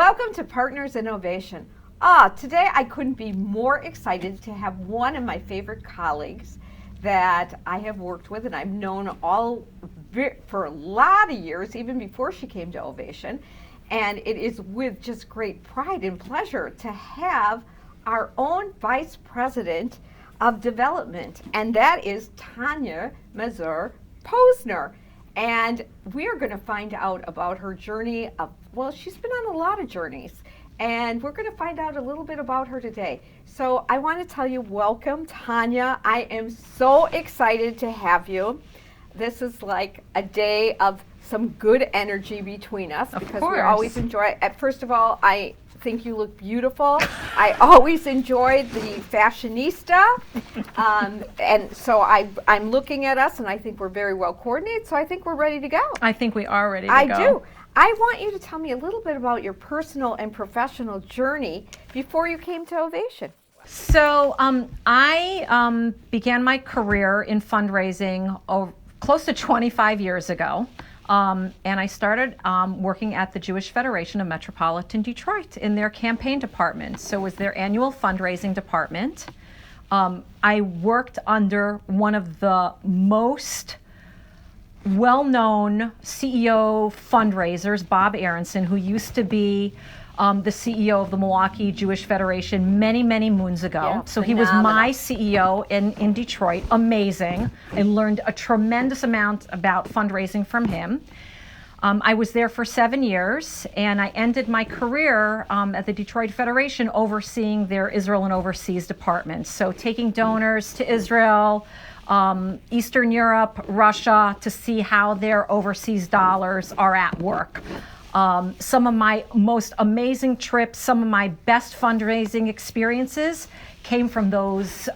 Welcome to Partners in Ovation. Today I couldn't be more excited to have one of my favorite colleagues that I have worked with and I've known for a lot of years, even before she came to Ovation. And it is with just great pride and pleasure to have our own Vice President of Development, and that is Tanya Mazor-Posner. And we are going to find out about her journey she's been on a lot of journeys, and we're going to find out a little bit about her today. So I want to tell you, welcome, Tanya. I am so excited to have you. This is like a day of some good energy between us because we always enjoy it. First of all, I think you look beautiful. I always enjoyed the fashionista. And so I'm looking at us and I think we're very well coordinated, so I think we're ready to go. I think we are ready to go. I do. I want you to tell me a little bit about your personal and professional journey before you came to Ovation. So I began my career in fundraising close to 25 years ago. And I started working at the Jewish Federation of Metropolitan Detroit in their campaign department. So it was their annual fundraising department. I worked under one of the most well-known CEO fundraisers, Bob Aronson, who used to be the CEO of the Milwaukee Jewish Federation many, many moons ago. Yeah, so he was my CEO in Detroit. Amazing. I learned a tremendous amount about fundraising from him. I was there for 7 years, and I ended my career at the Detroit Federation overseeing their Israel and overseas departments. So taking donors to Israel, Eastern Europe, Russia, to see how their overseas dollars are at work. Some of my most amazing trips, some of my best fundraising experiences came from those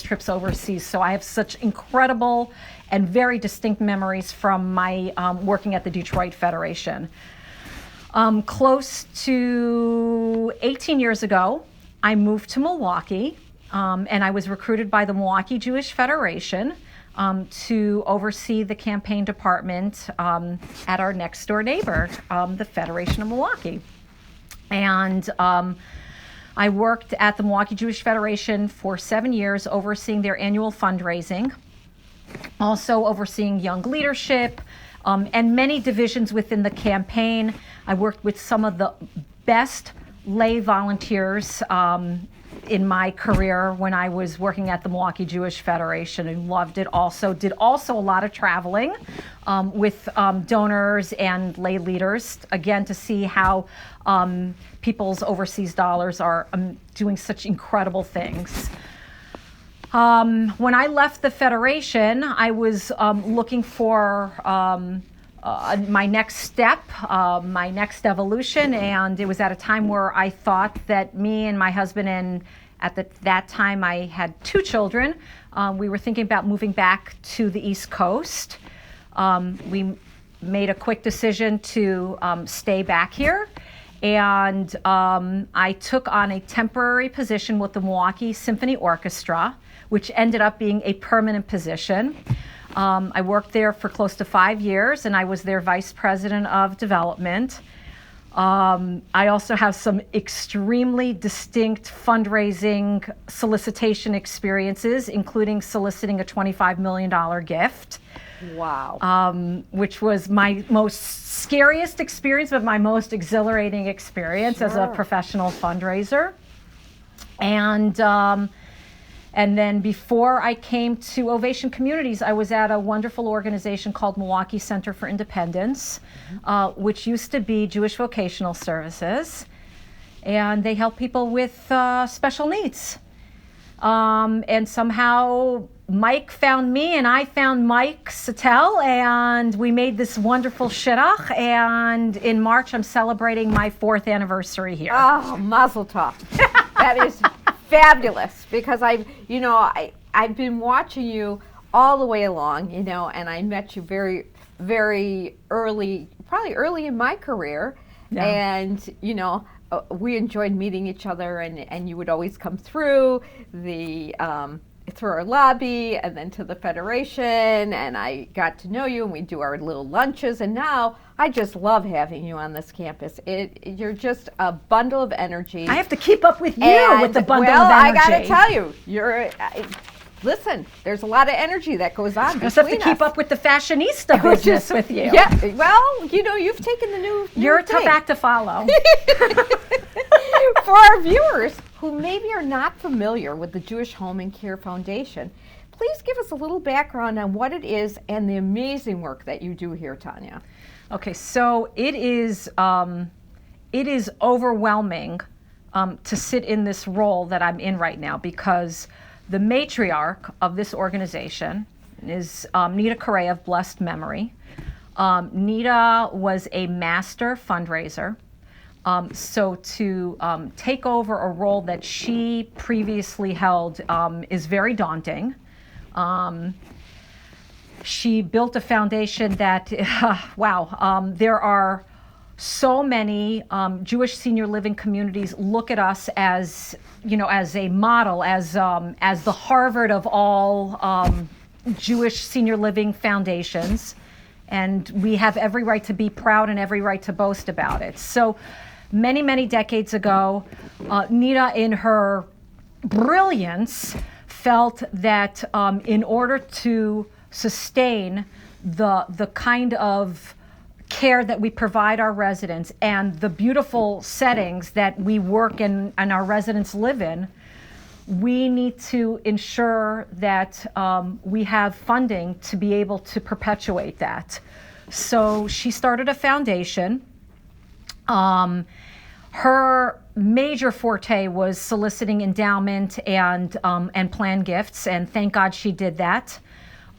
trips overseas. So I have such incredible and very distinct memories from my working at the Detroit Federation. Close to 18 years ago, I moved to Milwaukee, and I was recruited by the Milwaukee Jewish Federation to oversee the campaign department at our next door neighbor, the Federation of Milwaukee. And I worked at the Milwaukee Jewish Federation for 7 years, overseeing their annual fundraising, also overseeing young leadership, and many divisions within the campaign. I worked with some of the best lay volunteers in my career when I was working at the Milwaukee Jewish Federation, and loved it also. Did also a lot of traveling with donors and lay leaders, again, to see how people's overseas dollars are doing such incredible things. When I left the Federation, I was looking for my next step, my next evolution, and it was at a time where I thought that me and my husband, and at that time I had 2 children, we were thinking about moving back to the East Coast. We made a quick decision to stay back here, and I took on a temporary position with the Milwaukee Symphony Orchestra, which ended up being a permanent position. I worked there for close to 5 years, and I was their Vice President of Development. I also have some extremely distinct fundraising solicitation experiences, including soliciting a $25 million gift. Wow. Which was my most scariest experience, but my most exhilarating experience as a professional fundraiser. And then before I came to Ovation Communities, I was at a wonderful organization called Milwaukee Center for Independence, which used to be Jewish Vocational Services. And they help people with special needs. And somehow Mike found me and I found Mike Sattel, and we made this wonderful shidduch. And in March, I'm celebrating my 4th anniversary here. Oh, mazel tov. That is fabulous, because I've been watching you all the way along, and I met you very, very early, probably early in my career. Yeah. And, we enjoyed meeting each other, and you would always come through through our lobby and then to the Federation, and I got to know you, and we do our little lunches, and now I just love having you on this campus. You're just a bundle of energy. I have to keep up with you with the bundle of energy. I got to tell you, listen, there's a lot of energy that goes on between us. I just have to keep up with the fashionista business with you. Yeah, well, you've taken the new You're a tough thing. act to follow. For our viewers who maybe are not familiar with the Jewish Home and Care Foundation, please give us a little background on what it is and the amazing work that you do here, Tanya. Okay, so it is overwhelming to sit in this role that I'm in right now, because the matriarch of this organization is Nita Correa of blessed memory. Nita was a master fundraiser. So to take over a role that she previously held is very daunting. She built a foundation that, wow, there are so many Jewish senior living communities look at us as, as a model, as the Harvard of all Jewish senior living foundations. And we have every right to be proud and every right to boast about it. So many, many decades ago, Nita, in her brilliance, felt that in order to sustain the kind of care that we provide our residents and the beautiful settings that we work in and our residents live in, we need to ensure that we have funding to be able to perpetuate that. So she started a foundation. Her major forte was soliciting endowment and plan gifts, and thank God she did that.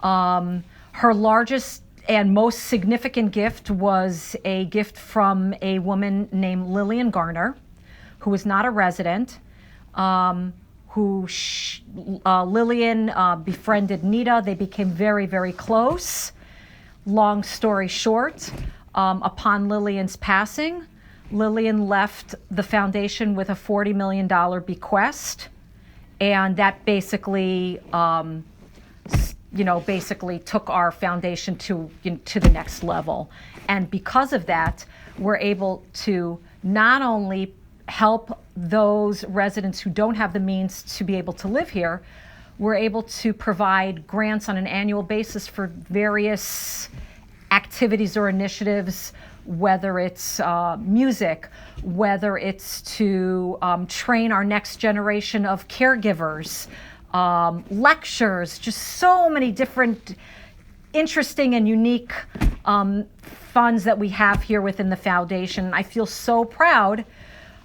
Her largest and most significant gift was a gift from a woman named Lillian Garner, who was not a resident, Lillian befriended Nita. They became very, very close. Long story short, upon Lillian's passing, Lillian left the foundation with a $40 million bequest, and that basically basically took our foundation to the next level. And because of that, we're able to not only help those residents who don't have the means to be able to live here, we're able to provide grants on an annual basis for various activities or initiatives, whether it's music, whether it's to train our next generation of caregivers, lectures, just so many different interesting and unique funds that we have here within the foundation. I feel so proud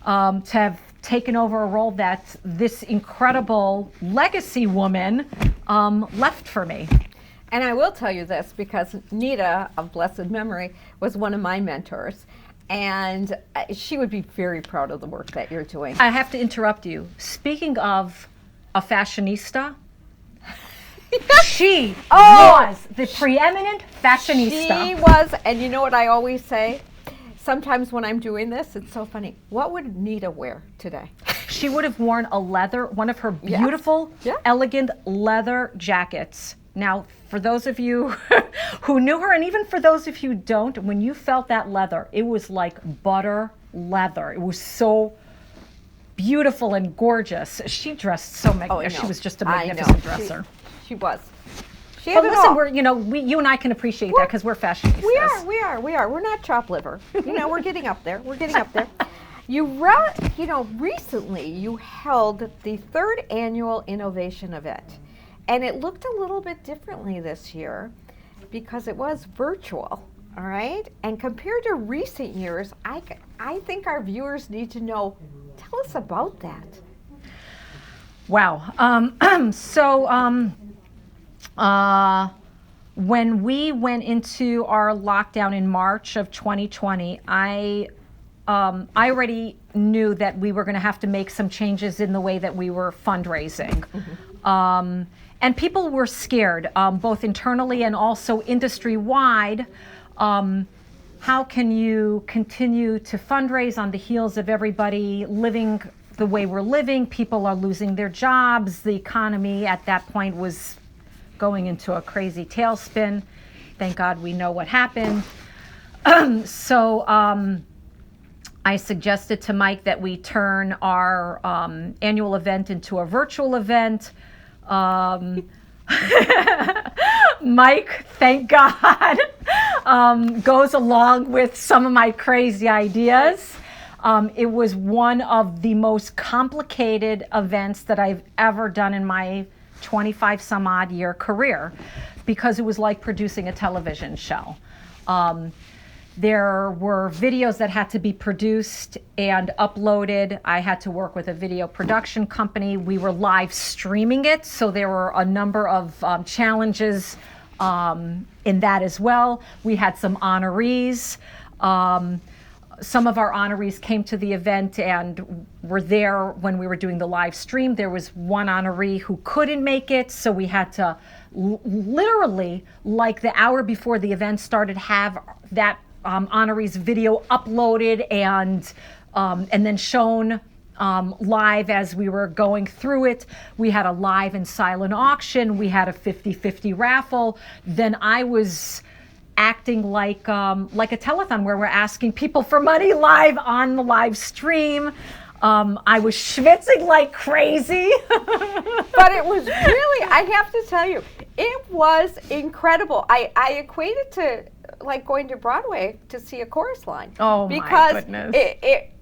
to have taken over a role that this incredible legacy woman left for me. And I will tell you this, because Nita of blessed memory was one of my mentors, and she would be very proud of the work that you're doing. I have to interrupt you. Speaking of a fashionista, she was the preeminent fashionista. She was, and you know what I always say? Sometimes when I'm doing this, it's so funny. What would Nita wear today? She would have worn one of her beautiful, elegant leather jackets. Now, for those of you who knew her, and even for those of you who don't, when you felt that leather, it was like butter leather. It was so beautiful and gorgeous. She dressed so magnificent. She was just a magnificent dresser. She was. But listen, you and I can appreciate that because we're fashionistas. We are. We're not chopped liver. We're getting up there. Recently you held the 3rd annual innovation event, and it looked a little bit differently this year because it was virtual. All right, and compared to recent years, I think our viewers need to know. Tell us about that. Wow. When we went into our lockdown in March of 2020, I already knew that we were going to have to make some changes in the way that we were fundraising. Mm-hmm. And people were scared, both internally and also industry-wide. How can you continue to fundraise on the heels of everybody living the way we're living? People are losing their jobs. The economy at that point was going into a crazy tailspin. Thank God we know what happened. So I suggested to Mike that we turn our annual event into a virtual event. Mike, thank God, goes along with some of my crazy ideas. It was one of the most complicated events that I've ever done in my 25 some odd year career, because it was like producing a television show. There were videos that had to be produced and uploaded. I had to work with a video production company. We were live streaming it, so there were a number of challenges in that as well. We had some honorees. Some of our honorees came to the event and were there when we were doing the live stream. There was one honoree who couldn't make it, so we had to literally, like the hour before the event started, have that honoree's video uploaded and then shown live as we were going through it. We had a live and silent auction. We had a 50-50 raffle. Then I was acting like a telethon where we're asking people for money live on the live stream. I was schwitzing like crazy. But it was really, I have to tell you, it was incredible. I equate it to like going to Broadway to see a chorus line. Oh, because my goodness.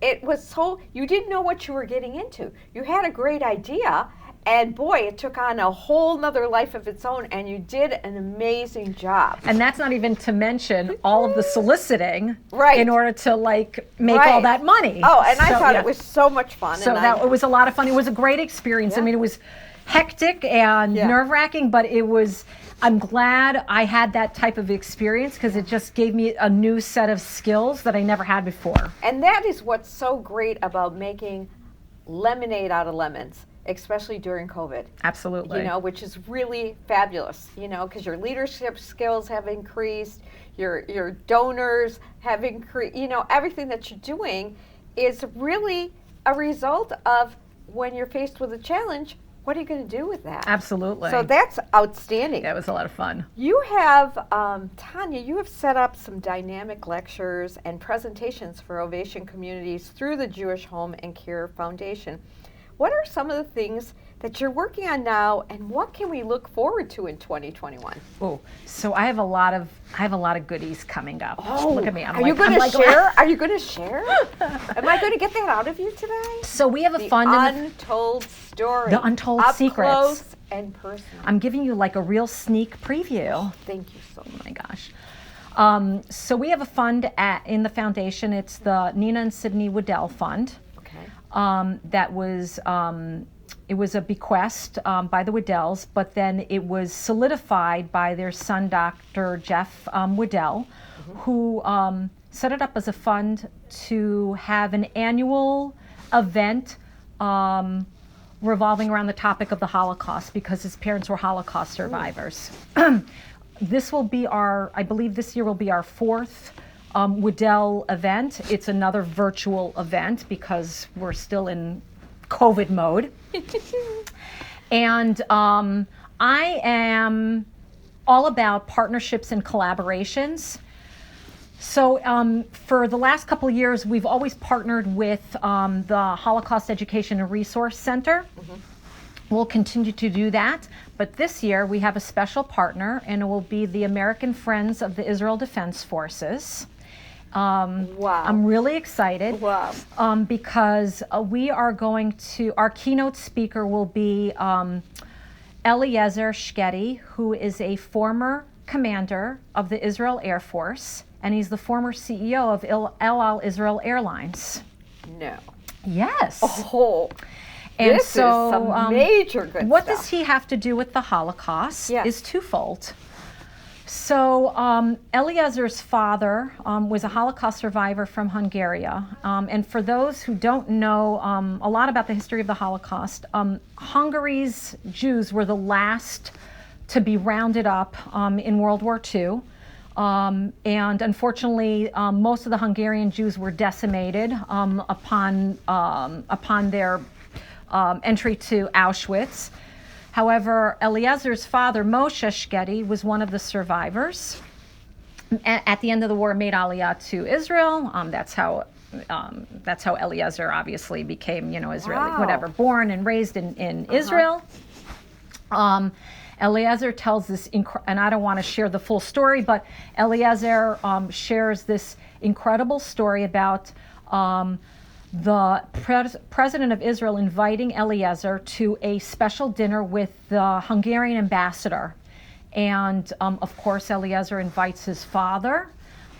It was so, you didn't know what you were getting into. You had a great idea, and boy, it took on a whole nother life of its own, and you did an amazing job. And that's not even to mention all of the soliciting Right. in order to like make Right. all that money. Oh, and I So, thought yeah. it was so much fun. So and it was a lot of fun. It was a great experience. I Yeah. mean, it was hectic and Yeah. nerve-wracking, but I'm glad I had that type of experience, because it just gave me a new set of skills that I never had before. And that is what's so great about making lemonade out of lemons, especially during COVID. Absolutely. You know, which is really fabulous, you know, because your leadership skills have increased, your donors have increased, you know, everything that you're doing is really a result of when you're faced with a challenge, what are you going to do with that? Absolutely. So that's outstanding. That was a lot of fun. You have, Tanya, you have set up some dynamic lectures and presentations for Ovation Communities through the Jewish Home and Care Foundation. What are some of the things that you're working on now, and what can we look forward to in 2021? Oh, so I have a lot of goodies coming up. Oh, Look at me. Are you going to share? Are you going to share? Am I going to get that out of you today? So we have a The fund Untold Story. The Untold Up Secrets. close and personal. I'm giving you like a real sneak preview. Thank you so much. Oh my gosh. So we have a fund in the foundation. It's the Nina and Sydney Waddell Fund. Okay. That was, it was a bequest by the Waddells, but then it was solidified by their son, Dr. Jeff Waddell, who set it up as a fund to have an annual event revolving around the topic of the Holocaust, because his parents were Holocaust survivors. This will be I believe this year will be our fourth Waddell event. It's another virtual event because we're still in COVID mode. And I am all about partnerships and collaborations. So for the last couple of years, we've always partnered with the Holocaust Education and Resource Center. We'll continue to do that. But this year, we have a special partner, and it will be the American Friends of the Israel Defense Forces. Wow. I'm really excited. Wow. Because we are going to, our keynote speaker will be Eliezer Shketi, who is a former commander of the Israel Air Force, and he's the former CEO of El Al Israel Airlines. No. Yes. Oh. And This so, is some major good what stuff. does he have to do with the Holocaust Yes. is twofold. So Eliezer's father was a Holocaust survivor from Hungary. And for those who don't know a lot about the history of the Holocaust, Hungary's Jews were the last to be rounded up in World War II. And unfortunately, most of the Hungarian Jews were decimated upon their entry to Auschwitz. However, Eliezer's father, Moshe Shketi, was one of the survivors. at the end of the war made Aliyah to Israel. That's how Eliezer obviously became, Israeli, whatever, born and raised in Israel. Eliezer tells this, and I don't want to share the full story, but Eliezer shares this incredible story about the president of Israel inviting Eliezer to a special dinner with the Hungarian ambassador. And of course, Eliezer invites his father,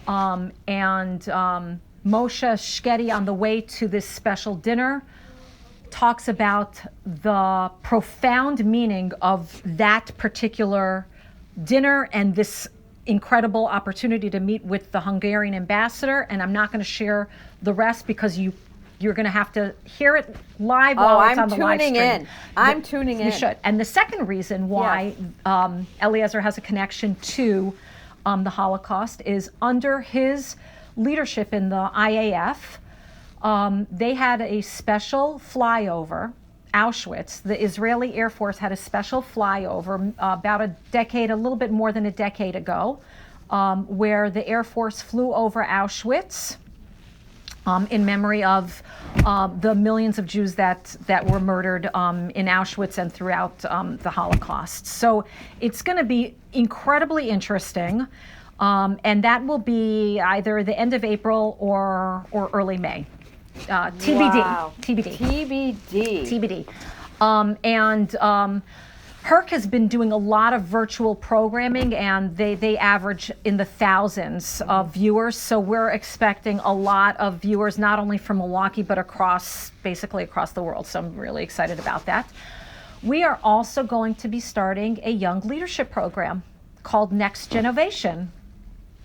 and Moshe Shkedi, on the way to this special dinner, talks about the profound meaning of that particular dinner and this incredible opportunity to meet with the Hungarian ambassador. And I'm not going to share the rest because you're going to have to hear it live while it's on the live stream. I'm tuning in. You should. And the second reason why Eliezer has a connection to the Holocaust is under his leadership in the IAF. They had a special flyover, Auschwitz. The Israeli Air Force had a special flyover about a little bit more than a decade ago, where the Air Force flew over Auschwitz in memory of the millions of Jews that were murdered in Auschwitz and throughout the Holocaust. So it's going to be incredibly interesting, and that will be either the end of April or early May. TBD. Wow. TBD. And Herc has been doing a lot of virtual programming, and they average in the thousands of viewers. So we're expecting a lot of viewers, not only from Milwaukee, but basically across the world. So I'm really excited about that. We are also going to be starting a young leadership program called Next Gen Ovation.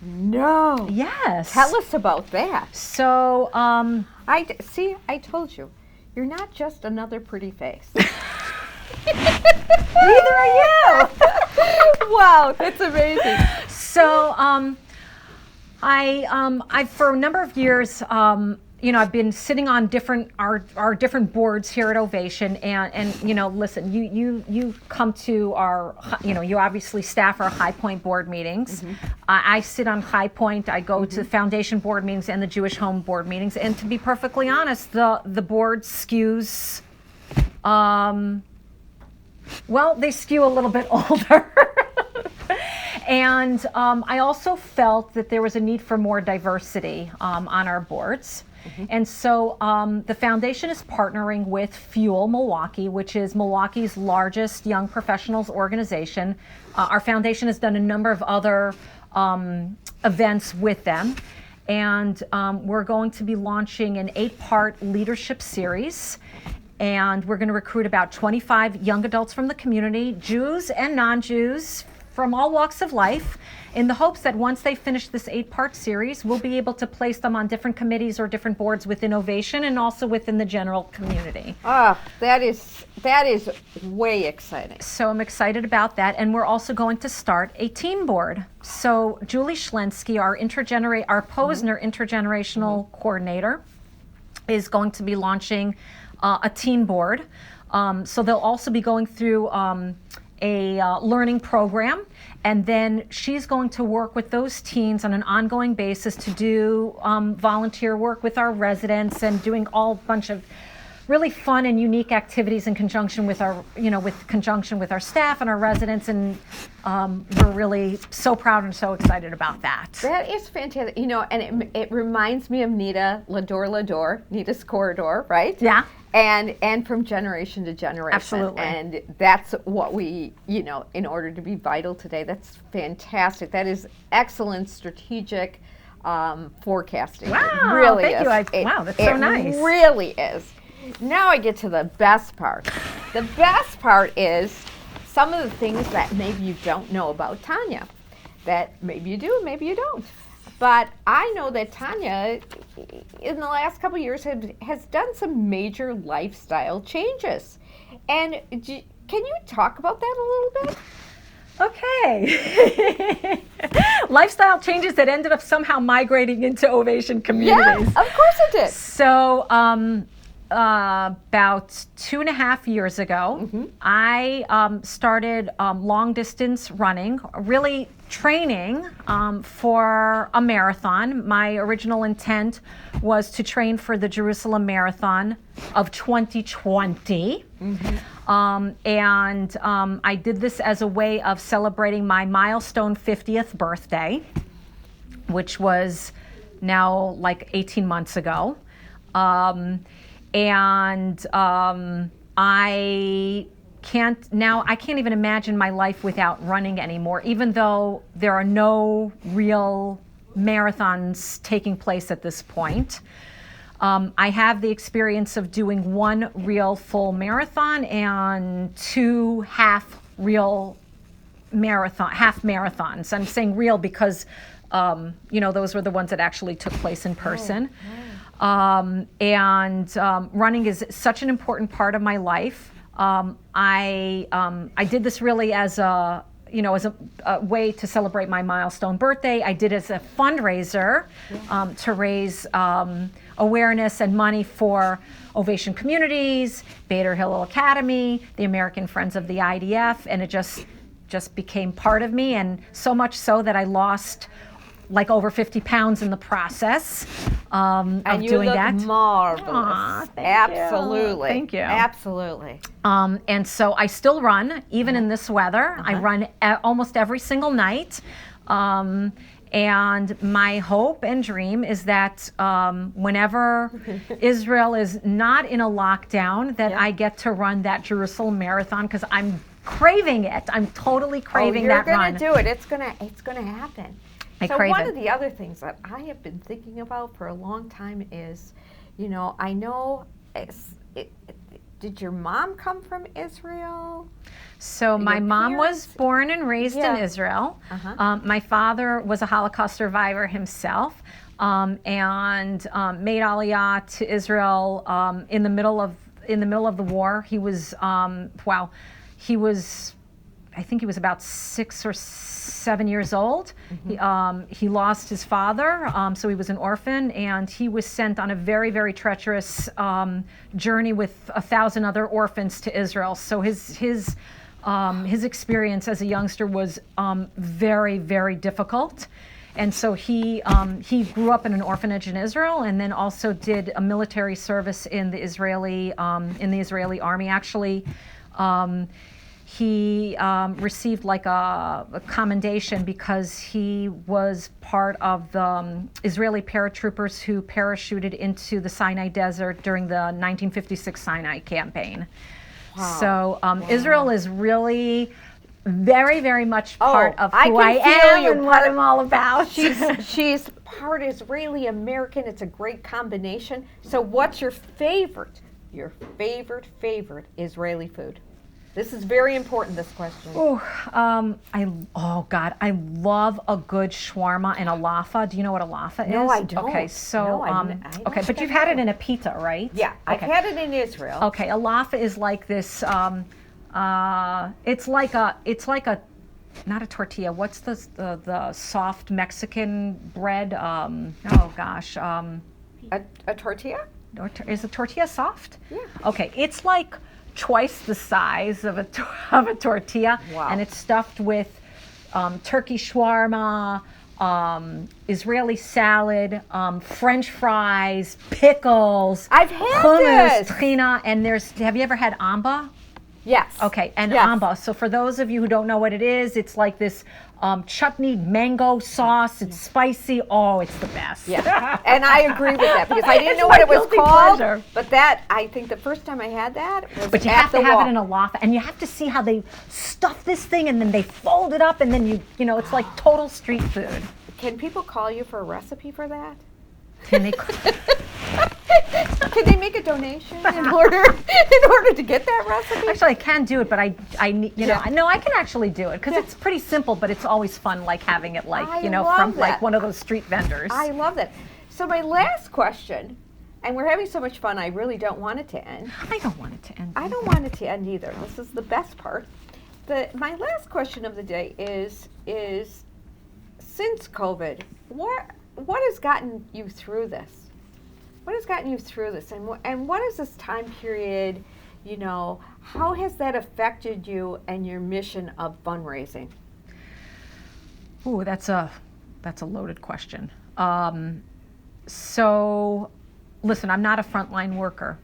No. Yes. Tell us about that. So, I told you, you're not just another pretty face. Neither are you. Wow, that's amazing. So, I for a number of years, I've been sitting on our different boards here at Ovation, and listen, you come to our, you obviously staff our High Point board meetings. Mm-hmm. I sit on High Point. I go to foundation board meetings and the Jewish Home board meetings. And to be perfectly honest, the board skews, they skew a little bit older. And I also felt that there was a need for more diversity on our boards. Mm-hmm. And so the foundation is partnering with Fuel Milwaukee, which is Milwaukee's largest young professionals organization. Our foundation has done a number of other events with them. And we're going to be launching an 8-part leadership series. And we're going to recruit about 25 young adults from the community, Jews and non-Jews, from all walks of life, in the hopes that once they finish this 8-part series, we'll be able to place them on different committees or different boards within Ovation and also within the general community. That is way exciting. So I'm excited about that, and we're also going to start a teen board. So Julie Schlensky, our Posner intergenerational coordinator, is going to be launching a teen board. So they'll also be going through a learning program, and then she's going to work with those teens on an ongoing basis to do volunteer work with our residents and doing all bunch of really fun and unique activities in conjunction with our staff and our residents, and we're really so proud and so excited about that. That is fantastic. And it reminds me of Nita Nita's Corridor, right? Yeah. And from generation to generation. Absolutely. And that's what we, in order to be vital today, that's fantastic. That is excellent strategic forecasting. Wow, it really thank you. Wow, that's so nice. It really is. Now I get to the best part. The best part is some of the things that maybe you don't know about Tanya. That maybe you do, maybe you don't. But I know that Tanya, in the last couple of years, has done some major lifestyle changes. And can you talk about that a little bit? Okay. Lifestyle changes that ended up somehow migrating into Ovation Communities. Yeah, of course it did. So about 2.5 years ago, I started long distance running, really training for a marathon. My original intent was to train for the Jerusalem Marathon of 2020. I did this as a way of celebrating my milestone 50th birthday, which was now like 18 months ago. I can't even imagine my life without running anymore, even though there are no real marathons taking place at this point. I have the experience of doing one real full marathon and 2 half marathons. I'm saying real because, those were the ones that actually took place in person. Running is such an important part of my life. I did this really as a way to celebrate my milestone birthday. I did it as a fundraiser to raise awareness and money for Ovation Communities, Bader Hill Academy, the American Friends of the IDF, and it just became part of me, and so much so that I lost like over 50 pounds in the process of doing that. And you look marvelous. Aw, Absolutely. Thank you. Absolutely. And so I still run, even in this weather. I run almost every single night. And my hope and dream is that whenever Israel is not in a lockdown, that I get to run that Jerusalem Marathon, because I'm craving it. I'm totally craving that run. You're going to do it. It's going to happen. So one of the other things that I have been thinking about for a long time is, I know, did your mom come from Israel? So my mom was born and raised in Israel. My father was a Holocaust survivor himself, and made Aliyah to Israel in the middle of the war. He was I think he was about 6 or 7 years old. He lost his father, so he was an orphan, and he was sent on a very, very treacherous journey with 1,000 other orphans to Israel. So his experience as a youngster was very, very difficult. And so he grew up in an orphanage in Israel, and then also did a military service in the Israeli army. Actually, he received like a commendation because he was part of the Israeli paratroopers who parachuted into the Sinai Desert during the 1956 Sinai campaign. Wow. So Israel is really very, very much part of who I am and what I'm all about. She's part Israeli American. It's a great combination. So what's your favorite Israeli food? This is very important, this question. I love a good shawarma and a laffa. Do you know what a laffa is? No, I don't. Okay, so, but you've had it in a pita, right? Yeah, I've had it in Israel. Okay, a laffa is like this, it's like a, not a tortilla, what's the soft Mexican bread? A tortilla? Is a tortilla soft? Yeah. Okay, it's like twice the size of a tortilla, and it's stuffed with turkey shawarma, Israeli salad, French fries, pickles, I've had hummus, tahina, and have you ever had amba? Yes. Okay, and amba. So for those of you who don't know what it is, it's like this chutney mango sauce. It's spicy. Oh, it's the best. Yeah, and I agree with that because I didn't know what it was called. Pleasure. But that, I think the first time I had that was But you have to have it in a laffa, and you have to see how they stuff this thing, and then they fold it up, and then you know, it's like total street food. Can people call you for a recipe for that? Can they? Can they make a donation in order to get that recipe? Actually, I can do it, but I can actually do it because it's pretty simple. But it's always fun, like having it, like from like one of those street vendors. I love that. So my last question, and we're having so much fun, I really don't want it to end. I don't want it to end. I don't want it to end either. This is the best part. My last question of the day is since COVID, what has gotten you through this? what has gotten you through this, and what is this time period? How has that affected you and your mission of fundraising? Ooh, that's a loaded question. So, listen, I'm not a frontline worker,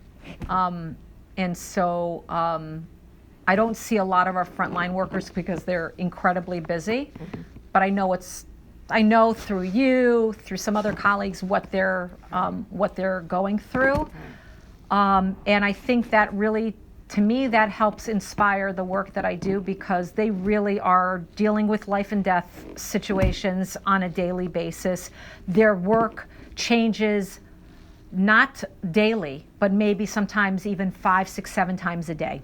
and so I don't see a lot of our frontline workers because they're incredibly busy. Mm-hmm. But I know through you, through some other colleagues, what they're going through, and I think that really, to me, that helps inspire the work that I do, because they really are dealing with life and death situations on a daily basis. Their work changes not daily, but maybe sometimes even 5, 6, 7 times a day.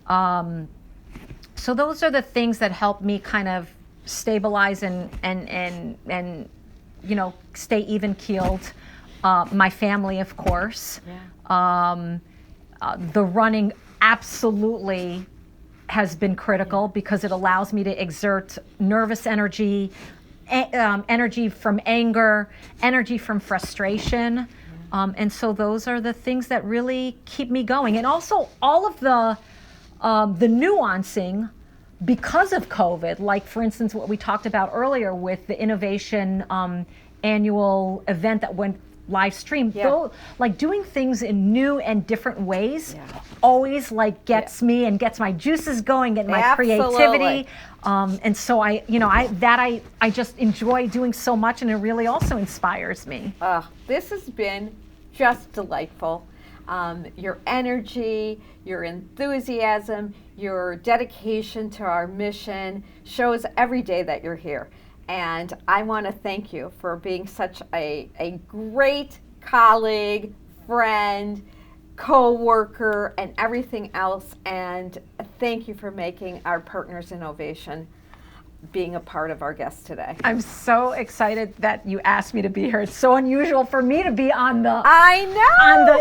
So those are the things that help me kind of stabilize and stay even keeled. My family, of course. Yeah. The running absolutely has been critical, because it allows me to exert nervous energy, energy from anger, energy from frustration. And so those are the things that really keep me going. And also all of the nuancing because of COVID, like for instance, what we talked about earlier with the Innovation annual event that went live stream. Yeah. Though, like doing things in new and different ways always gets me and gets my juices going, and my creativity. And so I just enjoy doing so much, and it really also inspires me. This has been just delightful. Your energy, your enthusiasm, your dedication to our mission shows every day that you're here. And I want to thank you for being such a great colleague, friend, co-worker, and everything else. And thank you for making our Partners in Ovation being a part of our guest today. I'm so excited that you asked me to be here. It's so unusual for me to be on the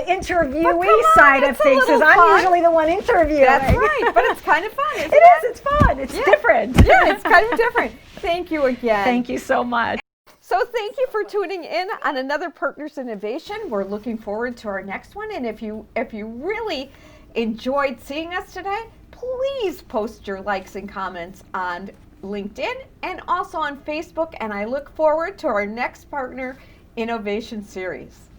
interviewee side of things, because I'm usually the one interviewing. That's right, but it's kind of fun, isn't it? It is, it's fun, it's different. Yeah, it's kind of different. Thank you again. Thank you so much. So thank you for tuning in on another Partners in Innovation. We're looking forward to our next one. And if you really enjoyed seeing us today, please post your likes and comments on LinkedIn and also on Facebook. And I look forward to our next Partner Innovation series.